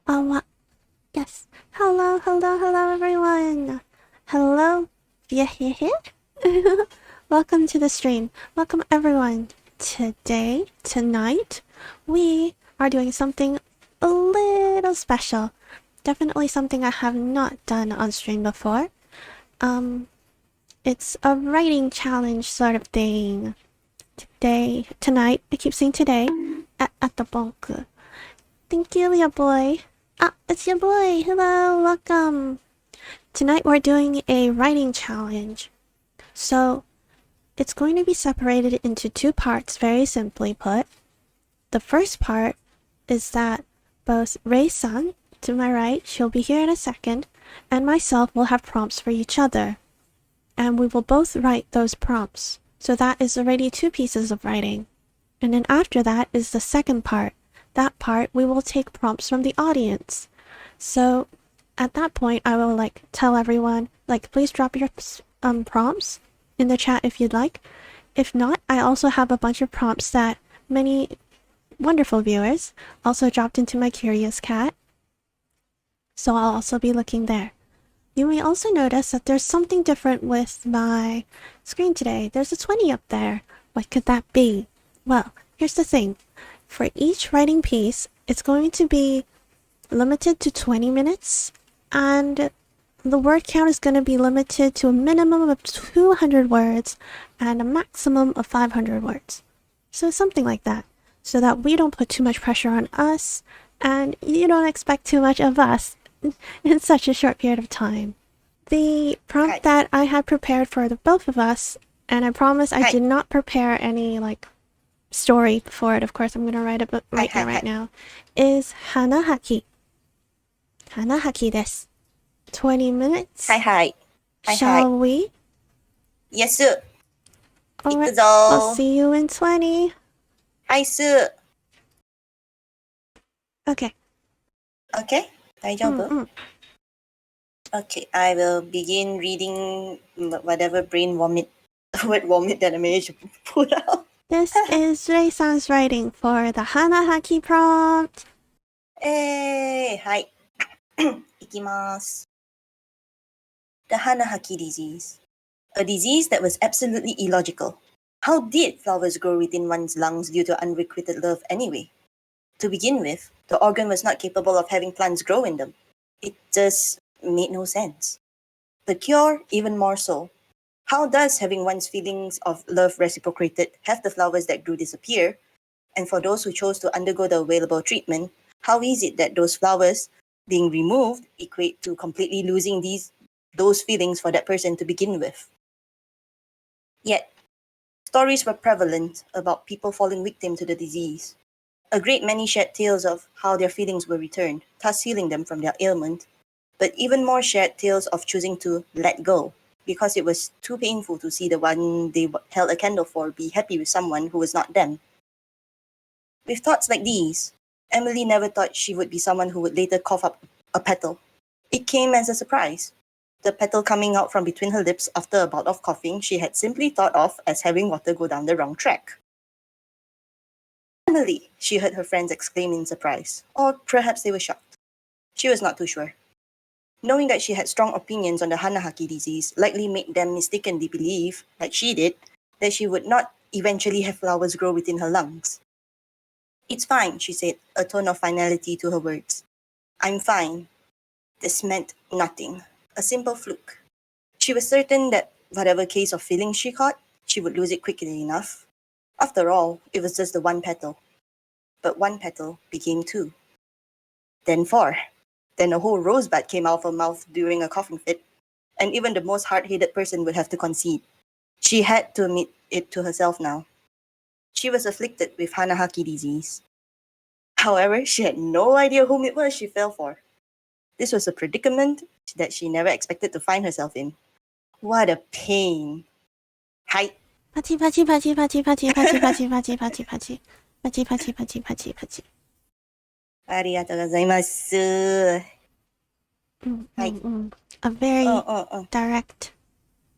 Yes. Hello, hello, hello, everyone. Hello. Yeah, yeah, yeah. Welcome to the stream. Welcome, everyone. Tonight, we are doing something a little special. Definitely something I have not done on stream before. It's a writing challenge sort of thing. Tonight, I keep saying today, at the bunker. Thank you, your boy. Ah, it's your boy. Hello, welcome. Tonight we're doing a writing challenge. So, it's going to be separated into two parts, very simply put. The first part is that both Ray-san, to my right, she'll be here in a second, and myself will have prompts for each other. And we will both write those prompts. So that is already two pieces of writing. And then after that is the second part. That part we will take prompts from the audience. So at that point I will tell everyone please drop your prompts in the chat if you'd like. If not, I also have a bunch of prompts that many wonderful viewers also dropped into my Curious Cat. So I'll also be looking there. You may also notice that there's something different with my screen today. There's a 20 up there. What could that be? Well, here's the thing. For each writing piece, it's going to be limited to 20 minutes, and the word count is going to be limited to a minimum of 200 words and a maximum of 500 words. So something like that, so that we don't put too much pressure on us, and you don't expect too much of us in such a short period of time. The prompt that I had prepared for the both of us, and I promise I did not prepare any story for it. Of course, I'm gonna write it right now. Is Hanahaki. Hanahaki desu. 20 minutes. Shall we? Yes. Alright, I'll see you in 20. Okay. Okay. 大丈夫? Okay, I will begin reading whatever brain vomit that I managed to put out. This is Ray-san's writing for the Hanahaki prompt. Hey, hi. いきます. The Hanahaki disease. A disease that was absolutely illogical. How did flowers grow within one's lungs due to unrequited love anyway? To begin with, the organ was not capable of having plants grow in them. It just made no sense. The cure, even more so. How does having one's feelings of love reciprocated have the flowers that grew disappear? And for those who chose to undergo the available treatment, how is it that those flowers being removed equate to completely losing those feelings for that person to begin with? Yet, stories were prevalent about people falling victim to the disease. A great many shared tales of how their feelings were returned, thus healing them from their ailment. But even more shared tales of choosing to let go, because it was too painful to see the one they held a candle for be happy with someone who was not them. With thoughts like these, Emily never thought she would be someone who would later cough up a petal. It came as a surprise. The petal coming out from between her lips after a bout of coughing she had simply thought of as having water go down the wrong track. Emily, she heard her friends exclaim in surprise, or perhaps they were shocked. She was not too sure. Knowing that she had strong opinions on the Hanahaki disease likely made them mistakenly believe, like she did, that she would not eventually have flowers grow within her lungs. It's fine, she said, a tone of finality to her words. I'm fine. This meant nothing. A simple fluke. She was certain that whatever case of feeling she caught, she would lose it quickly enough. After all, it was just the one petal. But one petal became two. Then four. Then a whole rosebud came out of her mouth during a coughing fit, and even the most hard-headed person would have to concede. She had to admit it to herself now. She was afflicted with Hanahaki disease. However, she had no idea whom it was she fell for. This was a predicament that she never expected to find herself in. What a pain. Hi. Pachi, pachi, pachi, pachi, pachi, pachi, pachi, pachi, pachi, pachi. Pachi, pachi, pachi, pachi, pachi. ありがとうございます。はい。A very direct.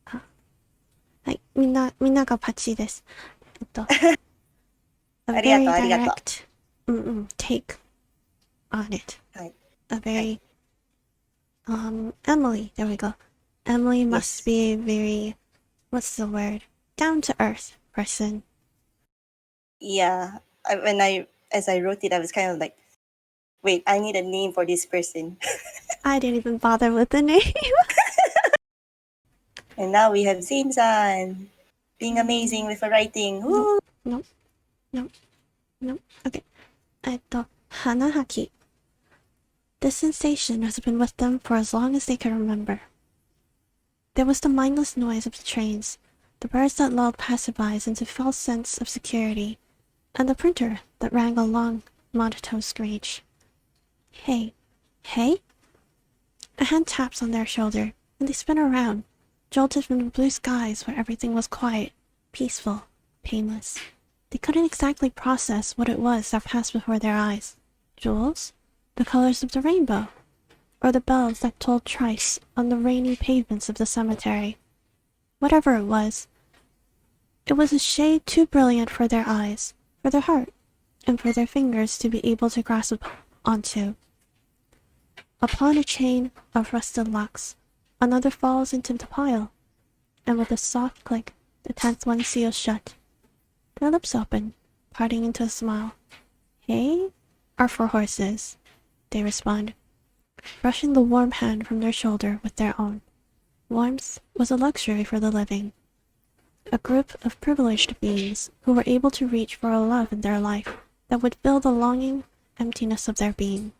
はい、みんながパチです。A very direct take on it. はい。a very Emily, there we go. Emily must Yes. be a very, what's the word? Down to earth person. Yeah. As I wrote it, I was kind of like, wait, I need a name for this person. I didn't even bother with the name. And now we have Zane-san being amazing with her writing. Nope, Woo! nope, nope, nope. Okay. Hanahaki. This sensation has been with them for as long as they can remember. There was the mindless noise of the trains, the birds that lulled passerbys into false sense of security, and the printer that rang a long, monotone screech. Hey, hey? A hand taps on their shoulder, and they spin around, jolted from the blue skies where everything was quiet, peaceful, painless. They couldn't exactly process what it was that passed before their eyes. Jewels? The colors of the rainbow? Or the bells that tolled thrice on the rainy pavements of the cemetery? Whatever it was a shade too brilliant for their eyes, for their heart, and for their fingers to be able to grasp onto. Upon a chain of rusted locks, another falls into the pile, and with a soft click, the 10th one seals shut. Their lips open, parting into a smile. Hey? Are for horses, they respond, brushing the warm hand from their shoulder with their own. Warmth was a luxury for the living. A group of privileged beings who were able to reach for a love in their life that would fill the longing emptiness of their being.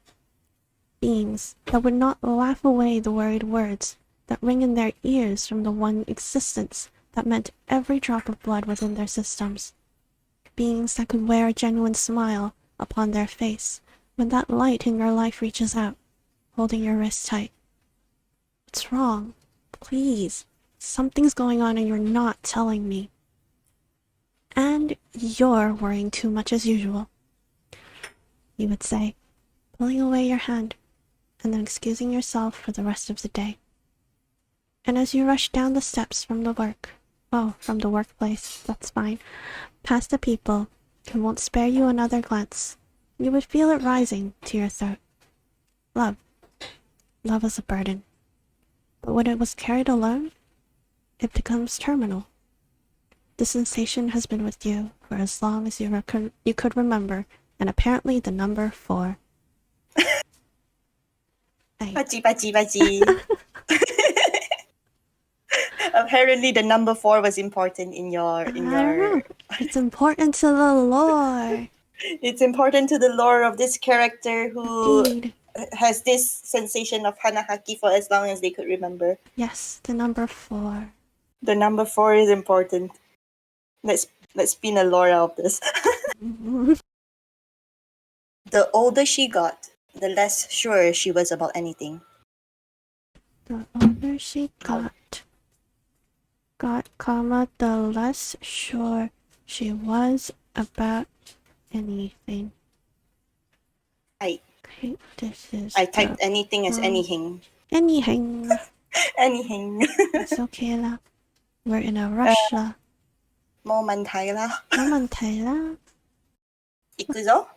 Beings that would not laugh away the worried words that ring in their ears from the one existence that meant every drop of blood within their systems. Beings that could wear a genuine smile upon their face when that light in your life reaches out, holding your wrist tight. What's wrong? Please. Something's going on and you're not telling me. And you're worrying too much as usual, you would say, pulling away your hand and then excusing yourself for the rest of the day. And as you rush down the steps from the workplace, that's fine, past the people who won't spare you another glance, you would feel it rising to your throat. Love. Love is a burden. But when it was carried alone, it becomes terminal. The sensation has been with you for as long as you could remember, and apparently the number 4. Pachi, pachi, pachi. Apparently, the number 4 was important in your. I don't know. It's important to the lore. It's important to the lore of this character who Indeed. has this sensation of Hanahaki for as long as they could remember. Yes, the number 4. The number 4 is important. Let's spin a lore out of this. The older she got, the less sure she was about anything. The older she got, the less sure she was about anything. Okay, this is. I typed anything as anything. Anything. Anything. It's okay lah. We're in a rush lah. もう満タイ啦。冇問題啦。行くぞ。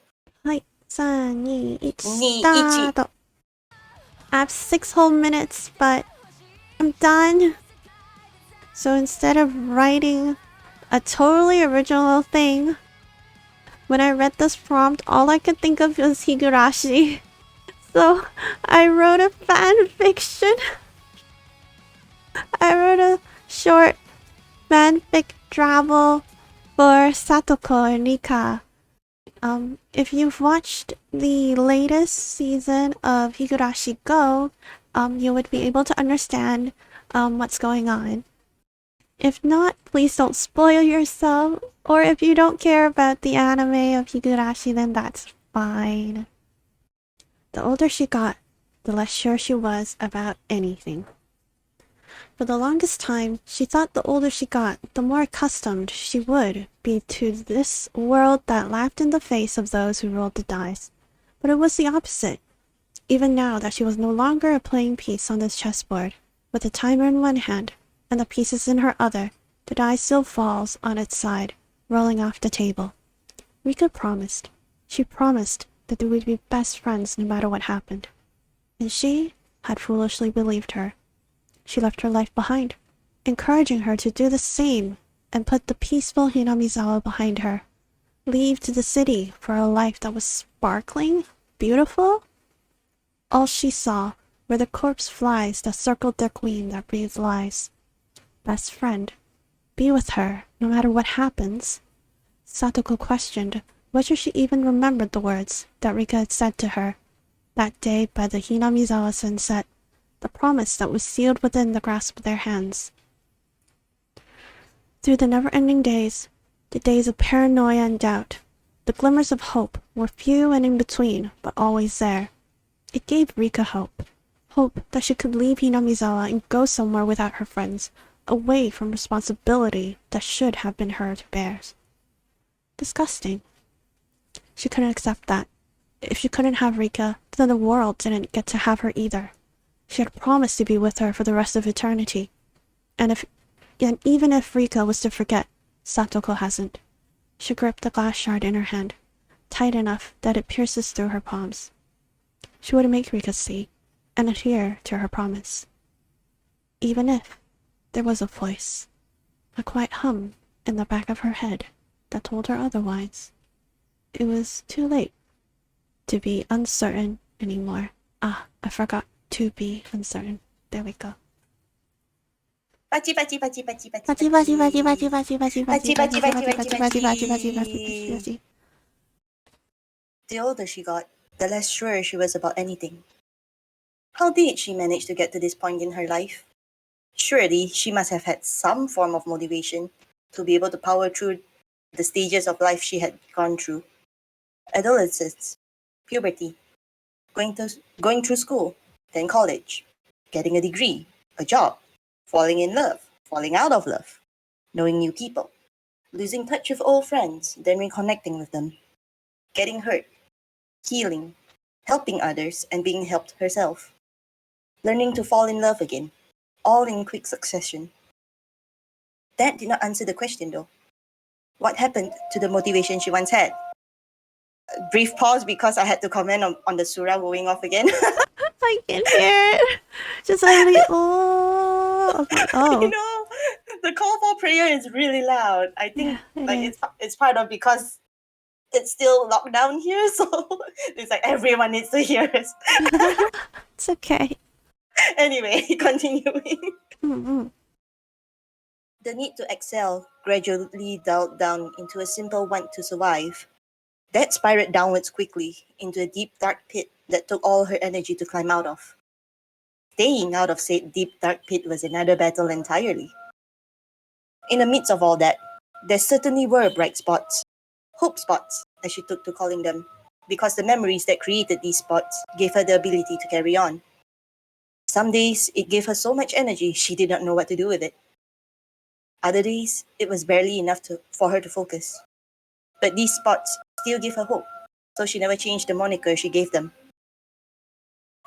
はい、3、2、1、 2、start. I have 6 whole minutes, but I'm done. So instead of writing a totally original thing, when I read this prompt, all I could think of was Higurashi. So I wrote a fan fiction. I wrote a short fanfic travel for Satoko and Rika. If you've watched the latest season of Higurashi Go, you would be able to understand what's going on. If not, please don't spoil yourself. Or if you don't care about the anime of Higurashi, then that's fine. The older she got, the less sure she was about anything. For the longest time, she thought the older she got, the more accustomed she would be to this world that laughed in the face of those who rolled the dice. But it was the opposite. Even now that she was no longer a playing piece on this chessboard, with the timer in one hand and the pieces in her other, the die still falls on its side, rolling off the table. Rika promised. She promised that they would be best friends no matter what happened. and she had foolishly believed her. She left her life behind, encouraging her to do the same and put the peaceful Hinamizawa behind her. Leave to the city for a life that was sparkling, beautiful. All she saw were the corpse flies that circled their queen that breathed lies. Best friend, be with her no matter what happens. Satoko questioned whether she even remembered the words that Rika had said to her that day by the Hinamizawa sunset, the promise that was sealed within the grasp of their hands. Through the never-ending days, the days of paranoia and doubt, the glimmers of hope were few and in between, but always there. It gave Rika hope. Hope that she could leave Hinamizawa and go somewhere without her friends, away from responsibility that should have been her to bear. Disgusting. She couldn't accept that. If she couldn't have Rika, then the world didn't get to have her either. She had promised to be with her for the rest of eternity. And even if Rika was to forget, Satoko hasn't. She gripped the glass shard in her hand, tight enough that it pierces through her palms. She would make Rika see and adhere to her promise. Even if there was a voice, a quiet hum in the back of her head that told her otherwise. It was too late to be uncertain anymore. I forgot to be uncertain. There we go. Pachi, pachi, pachi, pachi, pachi, Pachi, pachi, pachi, pachi, pachi, pachi, pachi, pachi, pachi, pachi, pachi, pachi. pachi. The older she got, the less sure she was about anything. How did she manage to get to this point in her life? Surely she must have had some form of motivation to be able to power through the stages of life she had gone through. Adolescence, puberty, going through school, then college, getting a degree, a job, falling in love, falling out of love, knowing new people, losing touch with old friends, then reconnecting with them, getting hurt, healing, helping others, and being helped herself, learning to fall in love again, all in quick succession. That did not answer the question though. What happened to the motivation she once had? Brief pause because I had to comment on the surah going off again. I can hear it. Just suddenly, oh. I was like, oh. You know, the call for prayer is really loud. I think Yeah, it's part of because it's still lockdown here, so it's like everyone needs to hear us. it's okay. Anyway, continuing. Mm-hmm. The need to excel gradually dialed down into a simple want to survive. That spiraled downwards quickly into a deep dark pit that took all her energy to climb out of. Staying out of said deep dark pit was another battle entirely. In the midst of all that, there certainly were bright spots, hope spots, as she took to calling them, because the memories that created these spots gave her the ability to carry on. Some days, it gave her so much energy she did not know what to do with it. Other days, it was barely enough for her to focus. But these spots still gave her hope, so she never changed the moniker she gave them.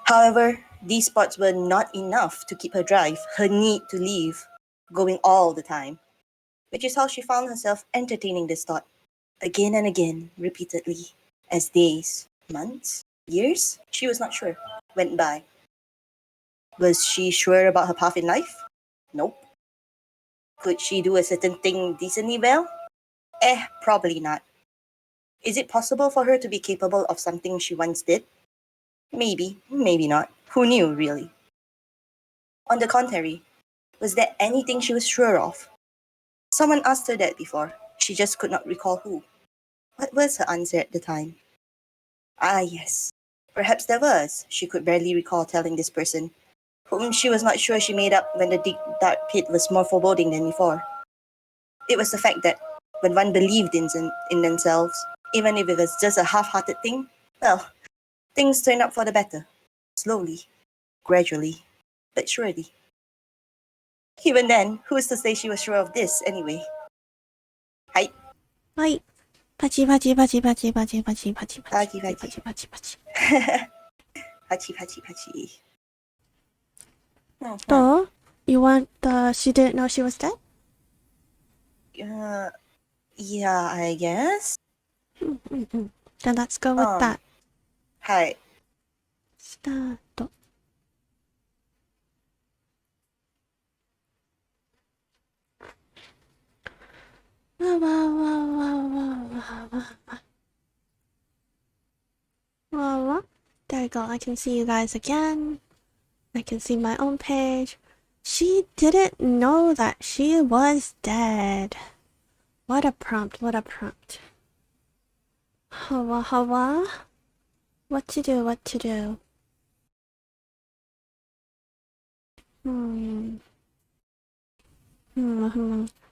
However, these spots were not enough to keep her drive, her need to leave, going all the time, which is how she found herself entertaining this thought again and again, repeatedly, as days, months, years, she was not sure, went by. Was she sure about her path in life? Nope. Could she do a certain thing decently well? Probably not. Is it possible for her to be capable of something she once did? Maybe, maybe not. Who knew, really? On the contrary, was there anything she was sure of? Someone asked her that before. She just could not recall who. What was her answer at the time? Ah, yes. Perhaps there was. She could barely recall telling this person, whom she was not sure she made up when the deep dark pit was more foreboding than before. It was the fact that when one believed in themselves, even if it was just a half-hearted thing, well, things turned out for the better. Slowly, gradually, but surely. Even then, who's to say she was sure of this anyway? Hi. Hi. Pachi, pachi, pachi, pachi, pachi, pachi, pachi, pachi, Pachi, pachi, pachi, pachi. Pachi, pachi, pachi. So, you want the she didn't know she was dead? Yeah, I guess. Then let's go with that. Hi. Start. There you go. I can see you guys again. I can see my own page. She didn't know that she was dead. What a prompt, what a prompt. Hawa hawa. What to do, what to do.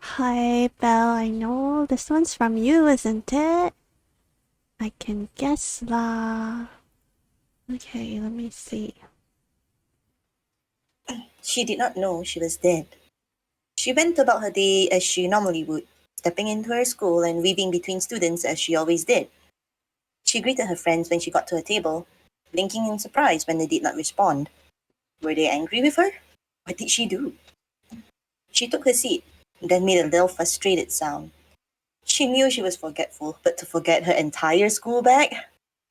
Hi, Belle. I know this one's from you, isn't it? I can guess lah. Okay, let me see. She did not know she was dead. She went about her day as she normally would, stepping into her school and weaving between students as she always did. She greeted her friends when she got to her table, blinking in surprise when they did not respond. Were they angry with her? What did she do? She took her seat, then made a little frustrated sound. She knew she was forgetful, but to forget her entire school bag?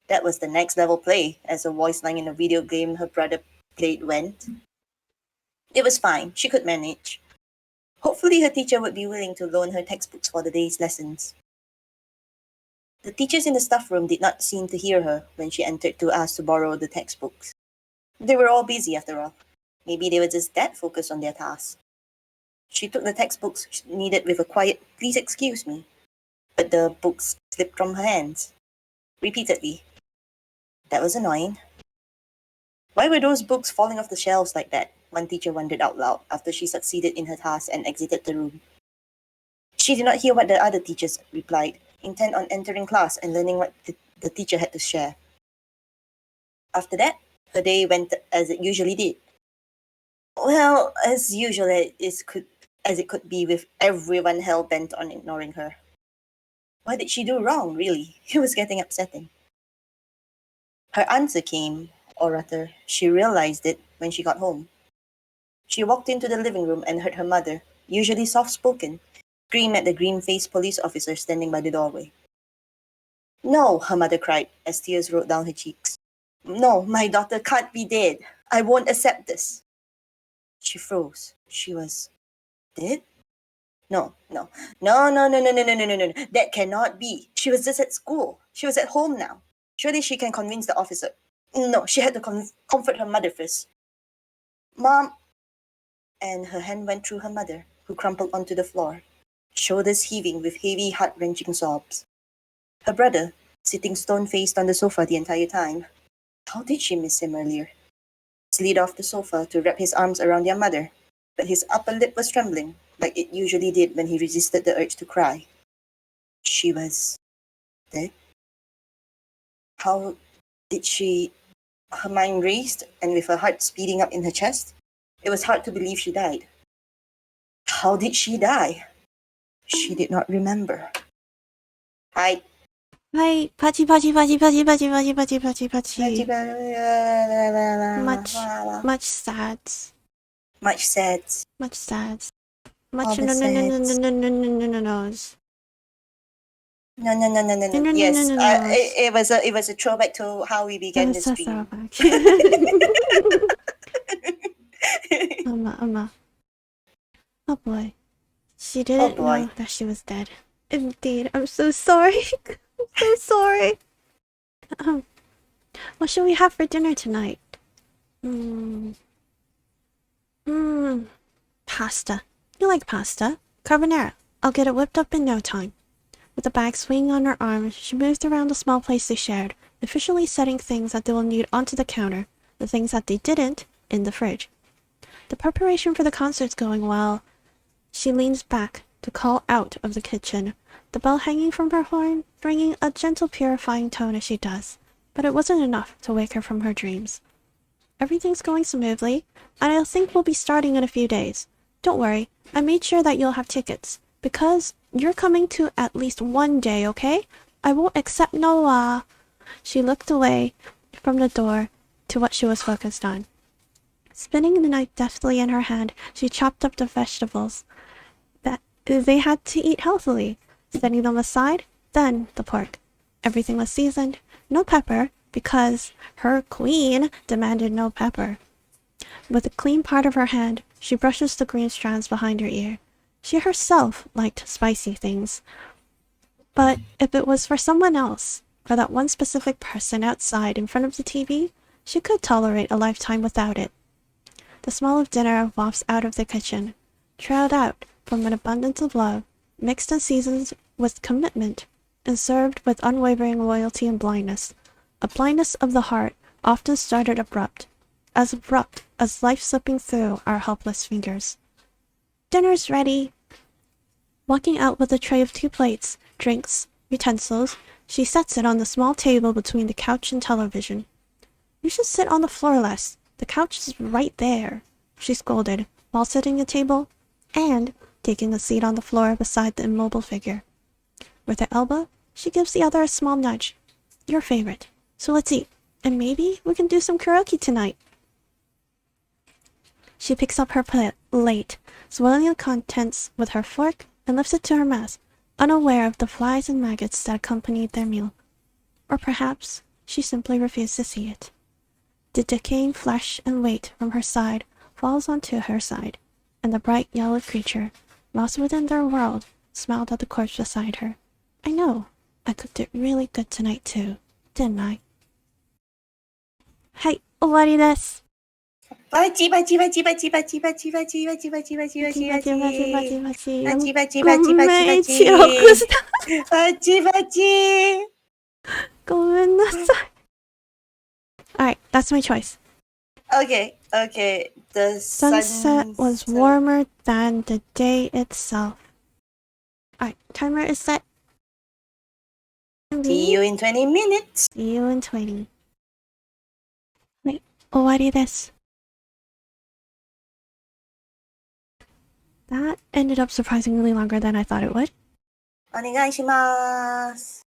That was the next level play, as a voice line in a video game her brother played went. It was fine, she could manage. Hopefully her teacher would be willing to loan her textbooks for the day's lessons. The teachers in the staff room did not seem to hear her when she entered to ask to borrow the textbooks. They were all busy after all. Maybe they were just that focused on their task. She took the textbooks she needed with a quiet, "Please excuse me." But the books slipped from her hands. Repeatedly. That was annoying. Why were those books falling off the shelves like that? One teacher wondered out loud after she succeeded in her task and exited the room. She did not hear what the other teachers replied, intent on entering class and learning what the teacher had to share. After that, her day went as it usually did. Well, as usual as it could be with everyone hell-bent on ignoring her. What did she do wrong, really? It was getting upsetting. Her answer came, or rather, she realized it when she got home. She walked into the living room and heard her mother, usually soft-spoken, scream at the green-faced police officer standing by the doorway. "No," her mother cried, as tears rolled down her cheeks. "No, my daughter can't be dead. I won't accept this." She froze. She was dead? No, no, no, no, no, no, no, no, no, no, no. That cannot be. She was just at school. She was at home now. Surely she can convince the officer. No, she had to comfort her mother first. "Mom," and her hand went through her mother, who crumpled onto the floor, shoulders heaving with heavy, heart-wrenching sobs. Her brother, sitting stone-faced on the sofa the entire time. How did she miss him earlier? Slid off the sofa to wrap his arms around their mother, but his upper lip was trembling, like it usually did when he resisted the urge to cry. She was dead? How did she... Her mind raced, and with her heart speeding up in her chest, it was hard to believe she died. How did she die? She did not remember. Hi. Hi, Pachi, Pachi, Pachi, Pachi, Pachi, Pachi, Pachi, Pachi, Pachi. Much sad. Much sad. Much sad. All Much the no no no no sads. no no no no no no's. No, no, no, no, no, No no. no no Yes, no no no's. it was a throwback to how we That began was the so stream. throwback. Amma. Oh boy. She Oh didn't boy. know that she was dead. Indeed. I'm so sorry. I'm so sorry. What should we have for dinner tonight? Pasta. You like pasta? Carbonara. I'll get it whipped up in no time. With the bag swinging on her arm, she moved around the small place they shared, officially setting things that they will need onto the counter, the things that they didn't, in the fridge. The preparation for the concert's going well. She leans back to call out of the kitchen, the bell hanging from her horn, bringing a gentle purifying tone as she does, but it wasn't enough to wake her from her dreams. Everything's going smoothly, and I think we'll be starting in a few days. Don't worry, I made sure that you'll have tickets, because you're coming to at least one day, okay? I won't accept no. She looked away from the door to what she was focused on. Spinning the knife deftly in her hand, she chopped up the vegetables. That they had to eat healthily, setting them aside, then the pork. Everything was seasoned, no pepper, because her queen demanded no pepper. With a clean part of her hand, she brushes the green strands behind her ear. She herself liked spicy things. But if it was for someone else, for that one specific person outside in front of the TV, she could tolerate a lifetime without it. The smell of dinner wafts out of the kitchen, trailed out from an abundance of love, mixed and seasoned with commitment, and served with unwavering loyalty and blindness. A blindness of the heart often started abrupt as life slipping through our helpless fingers. Dinner's ready. Walking out with a tray of 2 plates, drinks, utensils, she sets it on the small table between the couch and television. You should sit on the floor less. The couch is right there, she scolded, while sitting at the table and taking a seat on the floor beside the immobile figure. With her elbow, she gives the other a small nudge. Your favorite. So let's eat, and maybe we can do some karaoke tonight. She picks up her plate, swirling the contents with her fork, and lifts it to her mouth, unaware of the flies and maggots that accompanied their meal. Or perhaps she simply refused to see it. The decaying flesh and weight from her side falls onto her side, and the bright yellow creature, lost within their world, smiled at the corpse beside her. I know, I cooked it really good tonight too, didn't I? はい、終わりです。バチバチバチバチバチバチバチバチバチバチバチバチバチバチバチバチバチバチごめん、遅刻した。バチバチ。ごめんなさい。Alright, that's my choice. Okay. The sunset was warmer than the day itself. Alright, timer is set. See you in 20 minutes. See you in 20. はい、終わりです。That ended up surprisingly longer than I thought it would. お願いします。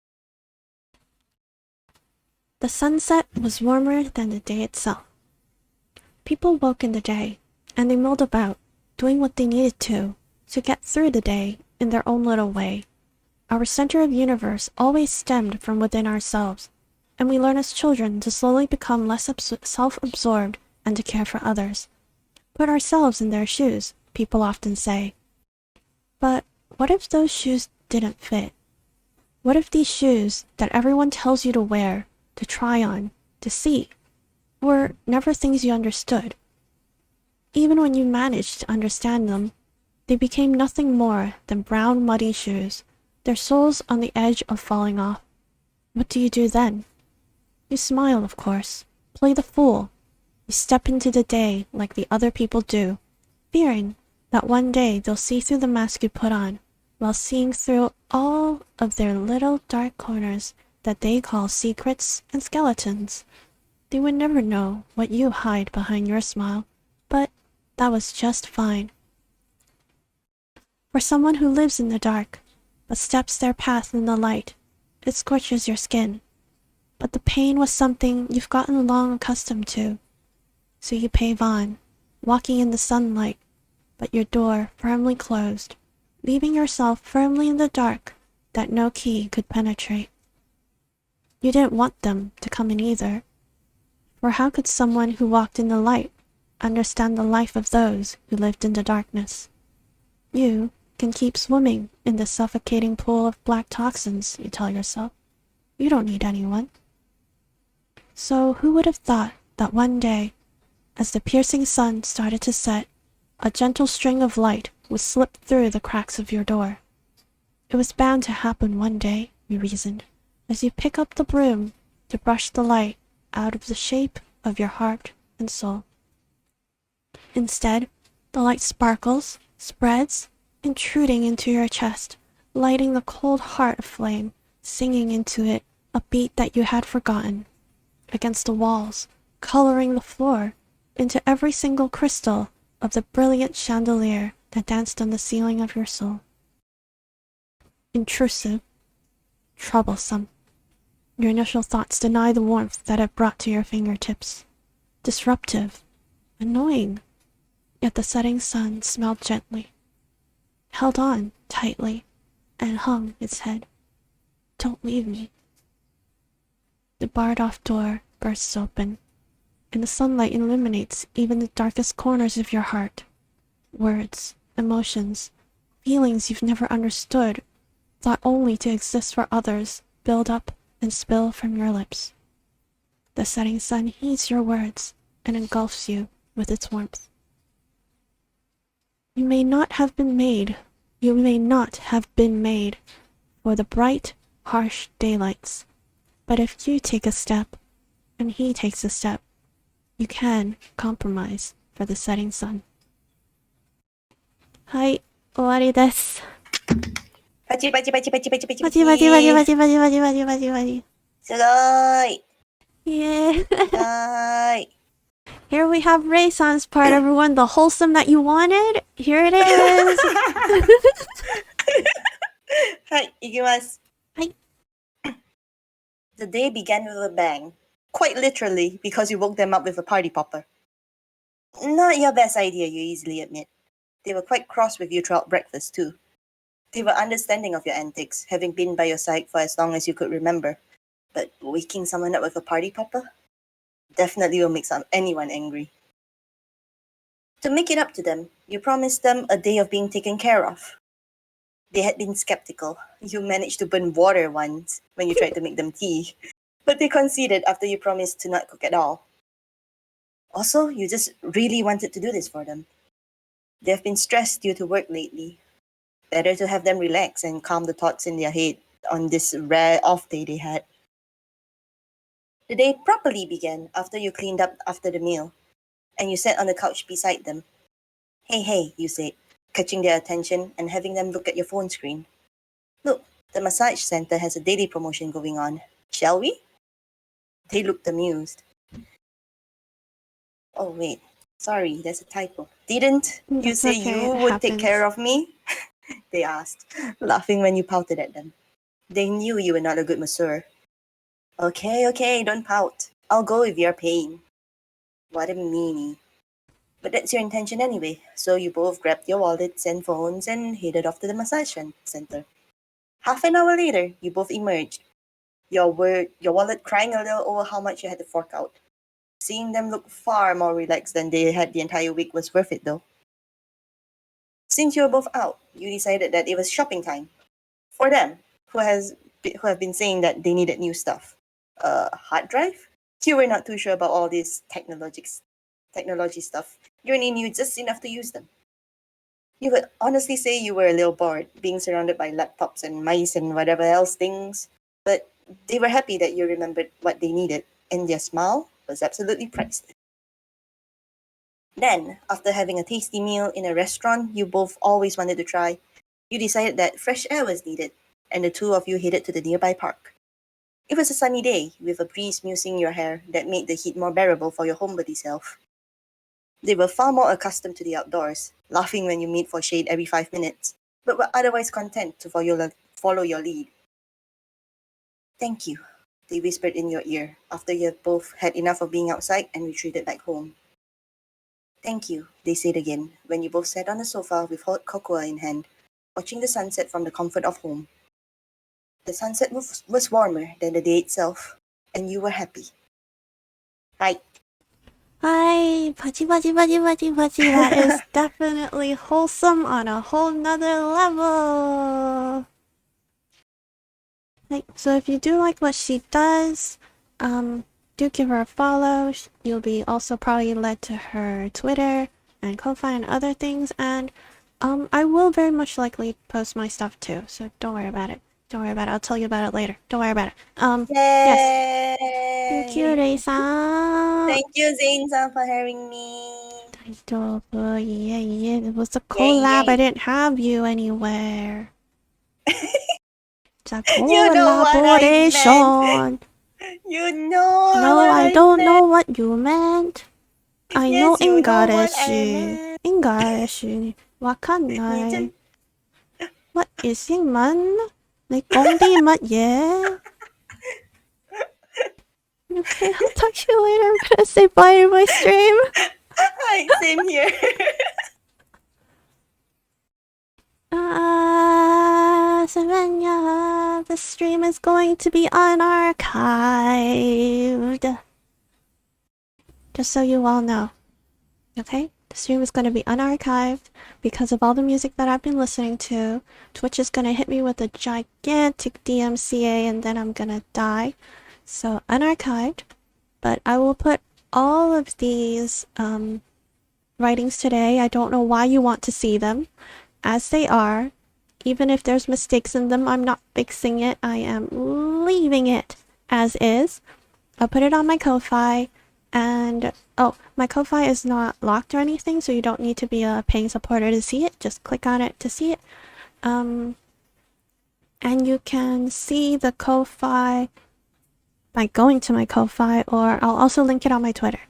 The sunset was warmer than the day itself. People woke in the day, and they milled about, doing what they needed to get through the day in their own little way. Our center of universe always stemmed from within ourselves, and we learn as children to slowly become less self-absorbed and to care for others. Put ourselves in their shoes, people often say. But what if those shoes didn't fit? What if these shoes that everyone tells you to wear, to try on, to see, were never things you understood? Even when you managed to understand them, they became nothing more than brown muddy shoes, their soles on the edge of falling off. What do you do then? You smile, of course, play the fool. You step into the day like the other people do, fearing that one day they'll see through the mask you put on, while seeing through all of their little dark corners that they call secrets and skeletons. They would never know what you hide behind your smile, but that was just fine. For someone who lives in the dark, but steps their path in the light, it scorches your skin. But the pain was something you've gotten long accustomed to. So you pave on, walking in the sunlight, but your door firmly closed, leaving yourself firmly in the dark that no key could penetrate. You didn't want them to come in either, for how could someone who walked in the light understand the life of those who lived in the darkness? You can keep swimming in the suffocating pool of black toxins, you tell yourself. You don't need anyone. So who would have thought that one day, as the piercing sun started to set, a gentle string of light would slip through the cracks of your door? It was bound to happen one day, you reasoned, as you pick up the broom to brush the light out of the shape of your heart and soul. Instead, the light sparkles, spreads, intruding into your chest, lighting the cold heart aflame, singing into it a beat that you had forgotten. Against the walls, coloring the floor, into every single crystal of the brilliant chandelier that danced on the ceiling of your soul. Intrusive, troublesome. Your initial thoughts deny the warmth that it brought to your fingertips. Disruptive, annoying. Yet the setting sun smiled gently, held on tightly, and hung its head. Don't leave me. The barred-off door bursts open, and the sunlight illuminates even the darkest corners of your heart. Words, emotions, feelings you've never understood, thought only to exist for others, build up and spill from your lips. The setting sun heeds your words and engulfs you with its warmth. You may not have been made for the bright, harsh daylights, but if you take a step and he takes a step, you can compromise for the setting sun. はい、終わりです。パチパチパチパチパチパチパチパチパチパチパチパチパチパチパチパチ。すごーい。Yeah. はーい。 Here we have Ray-san's part, everyone. The wholesome that you wanted. Here it is. はい、いきます。はい。The day began with a bang. Quite literally, because you woke them up with a party popper. Not your best idea, you easily admit. They were quite cross with you throughout breakfast, too. They were understanding of your antics, having been by your side for as long as you could remember. But waking someone up with a party popper? Definitely will make anyone angry. To make it up to them, you promised them a day of being taken care of. They had been skeptical. You managed to burn water once when you tried to make them tea, but they conceded after you promised to not cook at all. Also, you just really wanted to do this for them. They have been stressed due to work lately. Better to have them relax and calm the thoughts in their head on this rare off day they had. The day properly began after you cleaned up after the meal, and you sat on the couch beside them. Hey, you said, catching their attention and having them look at your phone screen. Look, the massage center has a daily promotion going on. Shall we? They looked amused. Oh, wait. Sorry, there's a typo. Didn't you say you would take care of me? They asked, laughing when you pouted at them. They knew you were not a good masseur. Okay, don't pout. I'll go if you're paying. What a meanie. But that's your intention anyway, so you both grabbed your wallets and phones and headed off to the massage center. Half an hour later, you both emerged, your wallet crying a little over how much you had to fork out. Seeing them look far more relaxed than they had the entire week was worth it, though. Since you were both out, you decided that it was shopping time. For them, who have been saying that they needed new stuff. Hard drive? You were not too sure about all this technology stuff. You only knew just enough to use them. You would honestly say you were a little bored, being surrounded by laptops and mice and whatever else things, but they were happy that you remembered what they needed, and their smile was absolutely priceless. Then, after having a tasty meal in a restaurant you both always wanted to try, you decided that fresh air was needed, and the two of you headed to the nearby park. It was a sunny day, with a breeze musing your hair that made the heat more bearable for your homebody self. They were far more accustomed to the outdoors, laughing when you made for shade every 5 minutes, but were otherwise content to follow your lead. Thank you, they whispered in your ear after you had both had enough of being outside and retreated back home. Thank you, they said again, when you both sat on the sofa with hot cocoa in hand, watching the sunset from the comfort of home. The sunset was warmer than the day itself, and you were happy. Right. Hi, pachi pachi pachi pachi pachi. That is definitely wholesome on a whole nother level. Like, so if you do like what she does, do give her a follow. You'll be also probably led to her Twitter and Ko-fi and other things. And I will very much likely post my stuff too. So don't worry about it. I'll tell you about it later. Don't worry about it. Yes. Thank you, Ray-san. Thank you, Zane-san, for having me. Yeah. It was a collab. I didn't have you anywhere. It's a collaboration. You know No, what I don't know what you meant. I know Yes, you know what I English. meant. English. Wakanai. What is 英文？你講啲乜嘢？ Okay, I'll talk to you later. I'm gonna say bye to my stream. Hi, same here. Savannah, the stream is going to be unarchived. Just so you all know. Okay? The stream is going to be unarchived because of all the music that I've been listening to. Twitch is going to hit me with a gigantic DMCA and then I'm going to die. So unarchived. But I will put all of these writings today. I don't know why you want to see them as they are. Even if there's mistakes in them, I'm not fixing it. I am leaving it as is. I'll put it on my Ko-Fi. And, oh, my Ko-Fi is not locked or anything, so you don't need to be a paying supporter to see it. Just click on it to see it. And you can see the Ko-Fi by going to my Ko-Fi, or I'll also link it on my Twitter.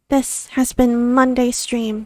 This has been Monday stream.